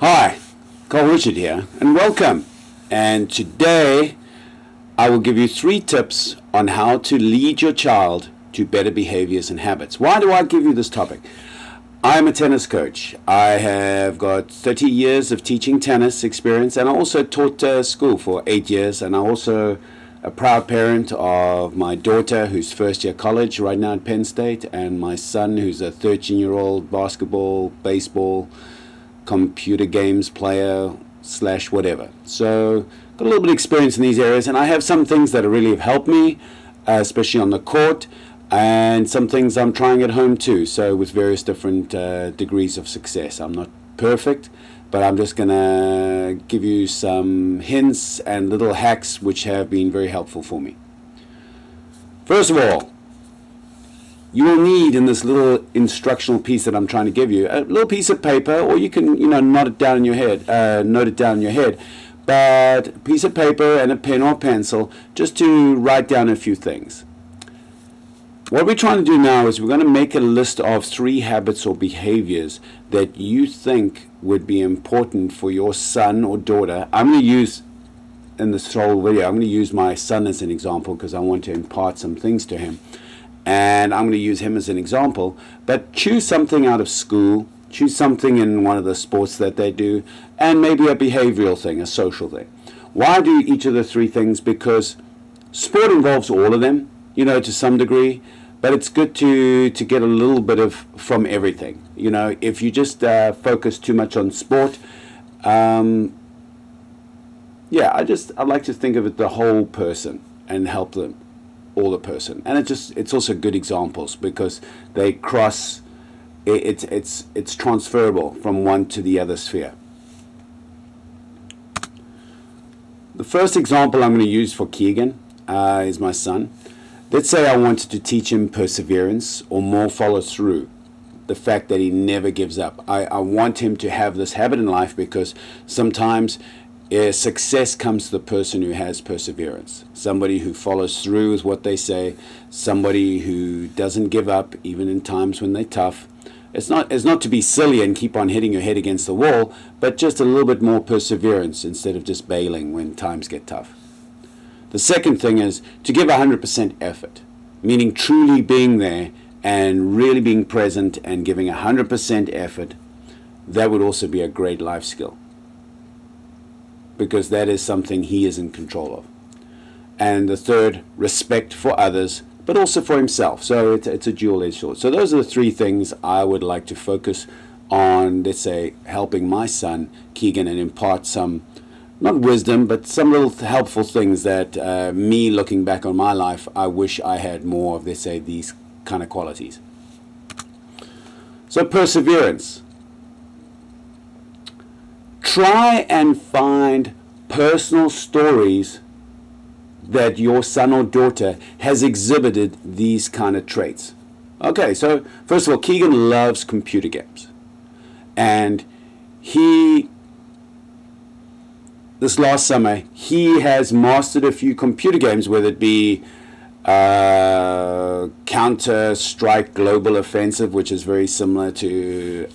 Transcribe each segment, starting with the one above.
Hi, Carl Richard here, and welcome. And today I will give you 3 tips on how to lead your child to better behaviors and habits. Why do I give you this topic? I'm a tennis coach. I have got 30 years of teaching tennis experience, and I also taught school for 8 years, and I'm also a proud parent of my daughter who's first year college right now at Penn State, and my son who's a 13-year-old basketball, baseball, computer games player slash whatever. So got a little bit of experience in these areas, and I have some things that really have helped me, especially on the court, and some things I'm trying at home too. So with various different degrees of success. I'm not perfect, but I'm just gonna give you some hints and little hacks which have been very helpful for me. First of all, you will need in this little instructional piece that I'm trying to give you a little piece of paper, or you can note it down in your head, but a piece of paper and a pen or pencil just to write down a few things. What we're trying to do now is we're going to make a list of 3 habits or behaviors that you think would be important for your son or daughter. I'm going to use in this whole video, I'm going to use my son as an example because I want to impart some things to him. And I'm going to use him as an example, but choose something out of school, choose something in one of the sports that they do, and maybe a behavioral thing, a social thing. Why do each of the 3 things? Because sport involves all of them, to some degree, but it's good to get a little bit of from everything. If you just focus too much on sport, I like to think of it the whole person and help them. All the person, and it's also good examples because they cross. It's transferable from one to the other sphere. The first example I'm going to use for Keegan is my son. Let's say I wanted to teach him perseverance or more follow through. The fact that he never gives up. I want him to have this habit in life because sometimes success comes to the person who has perseverance, somebody who follows through with what they say, somebody who doesn't give up even in times when they're tough. It's not to be silly and keep on hitting your head against the wall, but just a little bit more perseverance instead of just bailing when times get tough. The second thing is to give 100% effort, meaning truly being there and really being present and giving 100% effort. That would also be a great life skill, because that is something he is in control of. And the third, respect for others, but also for himself. So it's a dual-edged sword. So those are the 3 things I would like to focus on, let's say, helping my son, Keegan, and impart some, not wisdom, but some little helpful things that me looking back on my life, I wish I had more of, let's say, these kind of qualities. So perseverance. Try and find personal stories that your son or daughter has exhibited these kind of traits. Okay, so first of all, Keegan loves computer games. And this last summer, he has mastered a few computer games, whether it be Counter-Strike Global Offensive, which is very similar to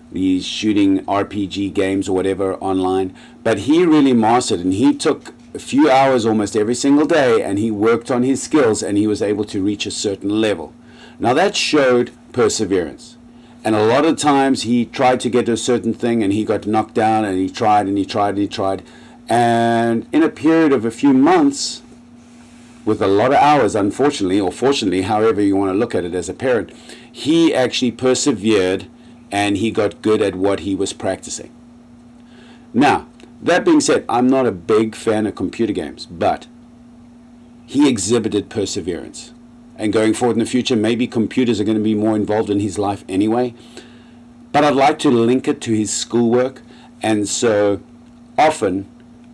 these shooting RPG games or whatever online, but he really mastered, and he took a few hours almost every single day, and he worked on his skills, and he was able to reach a certain level. Now that showed perseverance, and a lot of times he tried to get to a certain thing and he got knocked down, and he tried and he tried and he tried, and in a period of a few months, with a lot of hours, unfortunately or fortunately, however you want to look at it as a parent, he actually persevered and he got good at what he was practicing. Now, that being said, I'm not a big fan of computer games, but he exhibited perseverance. And going forward in the future, maybe computers are going to be more involved in his life anyway. But I'd like to link it to his schoolwork. And so often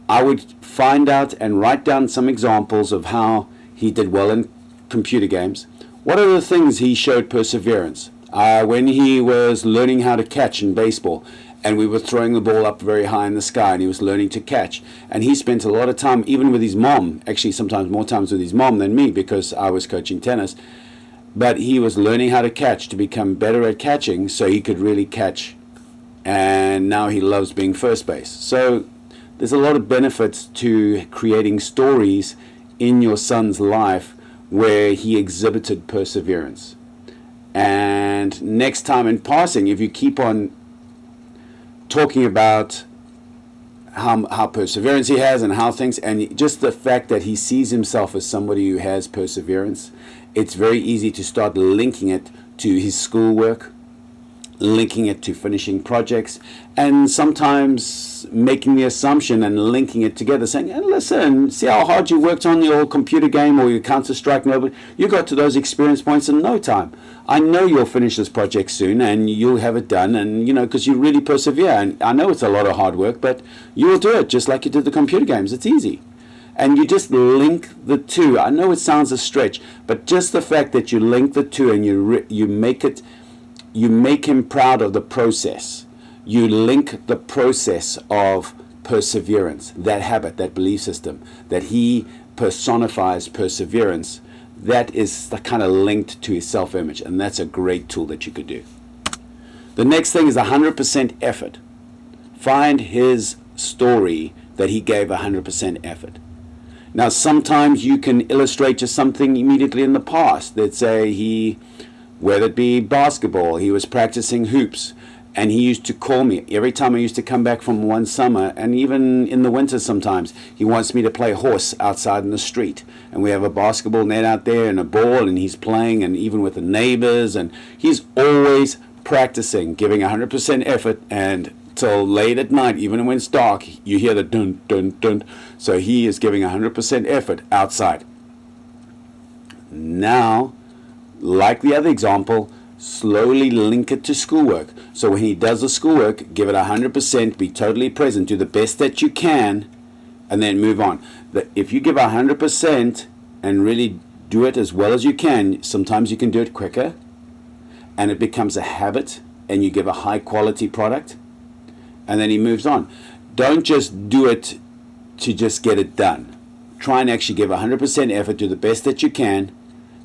I would find out and write down some examples of how he did well in computer games. What are the things he showed perseverance? When he was learning how to catch in baseball, and we were throwing the ball up very high in the sky, and he was learning to catch. And he spent a lot of time, even with his mom, actually sometimes more times with his mom than me because I was coaching tennis, but he was learning how to catch to become better at catching so he could really catch. And and now he loves being first base. So there's a lot of benefits to creating stories in your son's life where he exhibited perseverance. And next time in passing, if you keep on talking about how perseverance he has and how things, and just the fact that he sees himself as somebody who has perseverance, it's very easy to start linking it to his schoolwork, linking it to finishing projects, and sometimes making the assumption and linking it together, saying, hey, listen, see how hard you worked on your computer game or your Counter-Strike mobile? You got to those experience points in no time. I know you'll finish this project soon and you'll have it done, and because you really persevere. And I know it's a lot of hard work, but you'll do it just like you did the computer games. It's easy. And you just link the two. I know it sounds a stretch, but just the fact that you link the two and you make him proud of the process. You link the process of perseverance, that habit, that belief system, that he personifies perseverance. That is kind of linked to his self-image, and that's a great tool that you could do. The next thing is 100% effort. Find his story that he gave 100% effort. Now, sometimes you can illustrate just something immediately in the past. Let's say whether it be basketball, he was practicing hoops, and he used to call me every time I used to come back from one summer, and even in the winter sometimes, he wants me to play horse outside in the street. And we have a basketball net out there and a ball, and he's playing, and even with the neighbors, and he's always practicing, giving 100% effort, and till late at night, even when it's dark, you hear the dun, dun, dun. So he is giving 100% effort outside. Now, like the other example, slowly link it to schoolwork. So when he does the schoolwork, give it 100%, be totally present, do the best that you can, and then move on. If you give 100% and really do it as well as you can, sometimes you can do it quicker, and it becomes a habit, and you give a high quality product, and then he moves on. Don't just do it to just get it done. Try and actually give 100% effort, do the best that you can.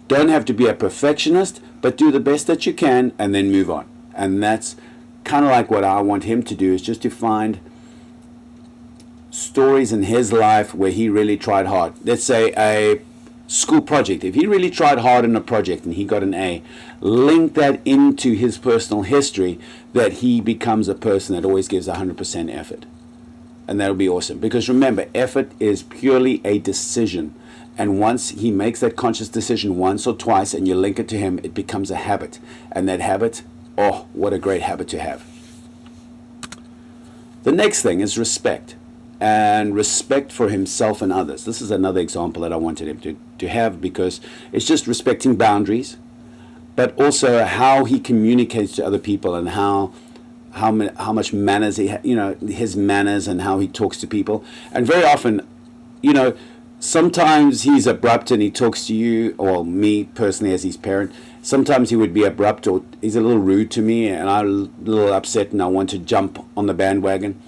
Don't have to be a perfectionist, but do the best that you can and then move on. And that's kind of like what I want him to do, is just to find stories in his life where he really tried hard. Let's say a school project. If he really tried hard in a project and he got an A, link that into his personal history, that he becomes a person that always gives 100% effort. And that'll be awesome. Because remember, effort is purely a decision. And once he makes that conscious decision once or twice and you link it to him, it becomes a habit. And that habit, oh, what a great habit to have. The next thing is respect. And respect for himself and others. This is another example that I wanted him to have, because it's just respecting boundaries, but also how he communicates to other people, and how much manners his manners and how he talks to people. And very often, sometimes he's abrupt and he talks to you, or me personally as his parent, sometimes he would be abrupt or he's a little rude to me, and I'm a little upset and I want to jump on the bandwagon.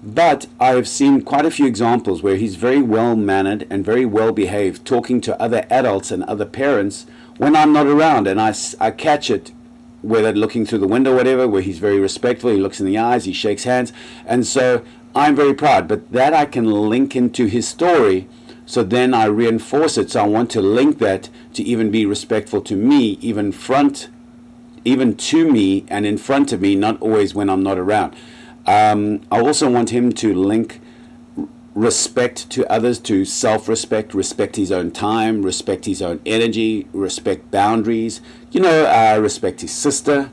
But I've seen quite a few examples where he's very well-mannered and very well-behaved, talking to other adults and other parents when I'm not around. And I catch it, whether looking through the window or whatever, where he's very respectful, he looks in the eyes, he shakes hands. And so I'm very proud. But that I can link into his story, so then I reinforce it. So I want to link that to even be respectful to me, even to me and in front of me, not always when I'm not around. I also want him to link respect to others to self-respect, respect his own time, respect his own energy, respect boundaries, respect his sister,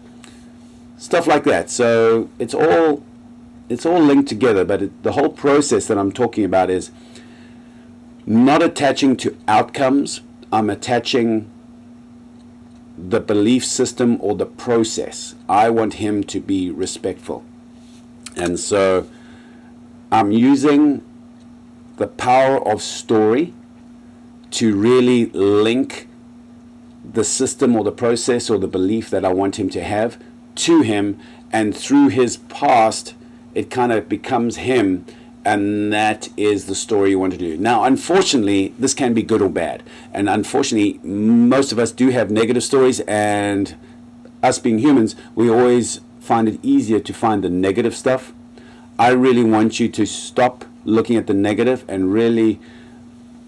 stuff like that. So it's all linked together, but the whole process that I'm talking about is not attaching to outcomes. I'm attaching the belief system or the process. I want him to be respectful. And so I'm using the power of story to really link the system or the process or the belief that I want him to have to him, and through his past it kind of becomes him, and that is the story you want to do. Now, unfortunately, this can be good or bad, and unfortunately most of us do have negative stories, and us being humans, we always find it easier to find the negative stuff. I really want you to stop looking at the negative and really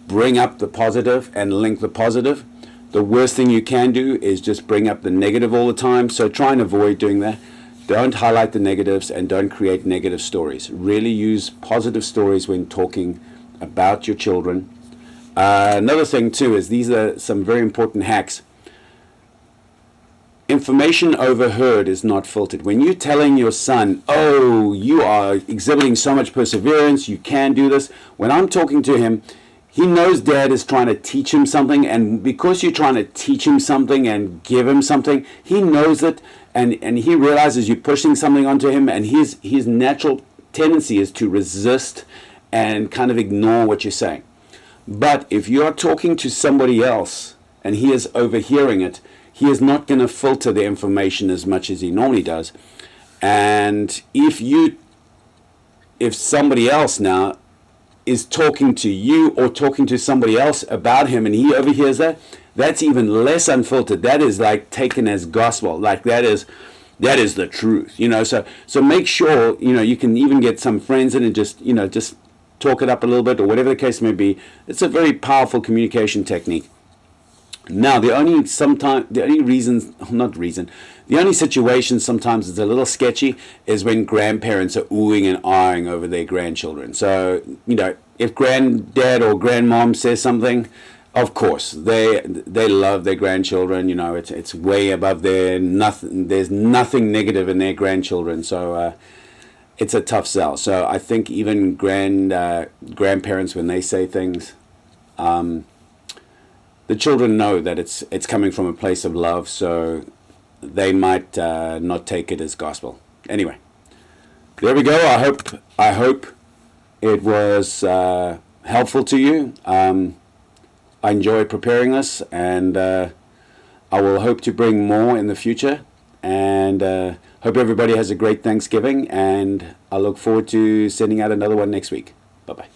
bring up the positive and link the positive. The worst thing you can do is just bring up the negative all the time. So try and avoid doing that. Don't highlight the negatives and don't create negative stories. Really use positive stories when talking about your children. Another thing too is these are some very important hacks. Information overheard is not filtered. When you're telling your son, oh, you are exhibiting so much perseverance, you can do this. When I'm talking to him, he knows dad is trying to teach him something, and because you're trying to teach him something and give him something, he knows it, and he realizes you're pushing something onto him, and his natural tendency is to resist and kind of ignore what you're saying. But if you are talking to somebody else and he is overhearing it, he is not going to filter the information as much as he normally does. And if somebody else now is talking to you or talking to somebody else about him and he overhears that, that's even less unfiltered. That is like taken as gospel. Like that is the truth, so make sure, you can even get some friends in and just talk it up a little bit or whatever the case may be. It's a very powerful communication technique. Now, the only situation sometimes it's a little sketchy is when grandparents are oohing and ahhing over their grandchildren. So, if granddad or grandmom says something, of course, they love their grandchildren. It's way above their nothing. There's nothing negative in their grandchildren. So, it's a tough sell. So I think even grandparents, when they say things, the children know that it's coming from a place of love, so they might not take it as gospel. Anyway, there we go. I hope it was helpful to you. I enjoy preparing this, and I will hope to bring more in the future. And hope everybody has a great Thanksgiving, and I look forward to sending out another one next week. Bye-bye.